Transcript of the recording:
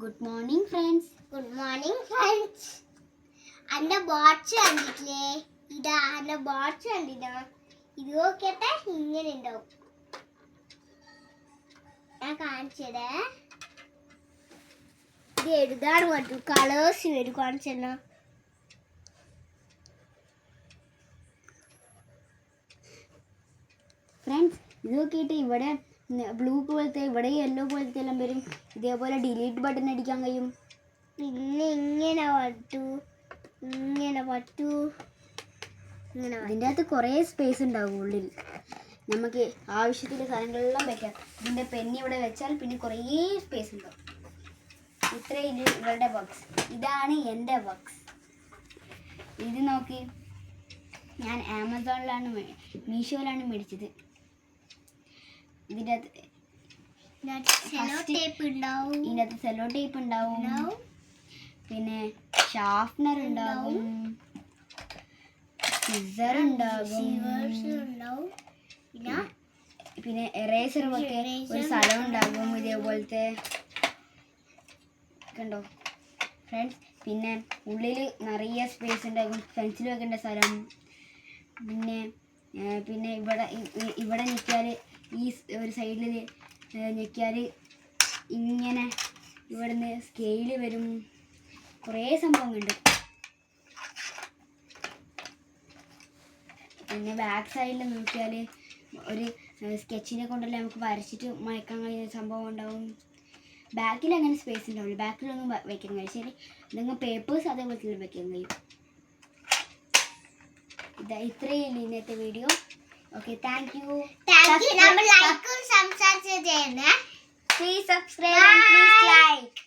Good morning, friends. Good morning, friends. അന്റെ box കണ്ടിട്ടില്ലേ? ഇതാ അന്റെ ബോക്സ് കണ്ടിട്ടോ? ഇത് നോക്കിയട്ടെ, ഇങ്ങനെ ഉണ്ടാവും. ഞാൻ കാണിച്ചത് ഇത് എഴുതാൻ പറ്റും, കളേഴ്സ് വരും. കാണിച്ചെന്നാ ഫ്രണ്ട്സ്, ഇത് നോക്കിയിട്ട് ഇവിടെ ബ്ലൂ പോലത്തെ, ഇവിടെ യെല്ലോ പോലത്തെ എല്ലാം വരും. ഇതേപോലെ ഡിലീറ്റ് ബട്ടൺ അടിക്കാൻ കഴിയും. പിന്നെ ഇങ്ങനെ പറ്റൂ, ഇങ്ങനെ പറ്റൂ, ഇങ്ങനെ. ഇതിൻ്റെ അകത്ത് കുറേ സ്പേസ് ഉണ്ടാവും ഉള്ളിൽ. നമുക്ക് ആവശ്യത്തിൻ്റെ സാധനങ്ങളെല്ലാം വെക്കാം. ഇതിൻ്റെ പെന്നി ഇവിടെ വെച്ചാൽ പിന്നെ കുറേ സ്പേസ് ഉണ്ടാവും. ഇത്രയും ഇവരുടെ ബോക്സ്. ഇതാണ് എൻ്റെ ബോക്സ്. ഇത് നോക്കി, ഞാൻ ആമസോണിലാണ് മീഷോയിലാണ് മേടിച്ചത്. ഇതിൻ്റെ അകത്ത് സെല്ലോ ടേപ്പ് ഉണ്ടാവും, ഇതിൻ്റെ അകത്ത് സെല്ലോ ടേപ്പ് ഉണ്ടാവും, പിന്നെ ഷാർപ്നർ ഉണ്ടാകും, സിസർ ഉണ്ടാകും, പിന്നെ എറേസർ ഒക്കെ ഒരു സ്ഥലം ഉണ്ടാകും. ഇതേപോലത്തെ കണ്ടോ ഫ്രണ്ട്സ്. പിന്നെ ഉള്ളിൽ നിറയെ സ്പേസ് ഉണ്ടാകും, പെൻസിൽ വെക്കേണ്ട സ്ഥലം. പിന്നെ പിന്നെ ഇവിടെ ഞെക്കിയാൽ ഈ ഒരു സൈഡിൽ ഞെക്കിയാൽ ഇങ്ങനെ ഇവിടുന്ന് സ്കെയില് വരും. കുറേ സംഭവങ്ങളുണ്ട്. പിന്നെ ബാക്ക് സൈഡിൽ നോക്കിയാൽ ഒരു സ്കെച്ചിനെ കൊണ്ടല്ലേ നമുക്ക് വരച്ചിട്ട് മയക്കാൻ കഴിയുന്ന സംഭവം ഉണ്ടാവും. ബാക്കിൽ അങ്ങനെ സ്പേസ് ഉണ്ടാവില്ല, ബാക്കിലൊന്നും വയ്ക്കാൻ കഴിയും. ശരി, നിങ്ങൾ പേപ്പേഴ്സ് അതേപോലെ തന്നെ വയ്ക്കാൻ കഴിയും. ഇത്രയും ഇന്നത്തെ വീഡിയോ. Okay, thank you. നമ്മൾ ലൈക്കും സംസാരിച്ച് ചെയ്യണേ. Please subscribe and please like.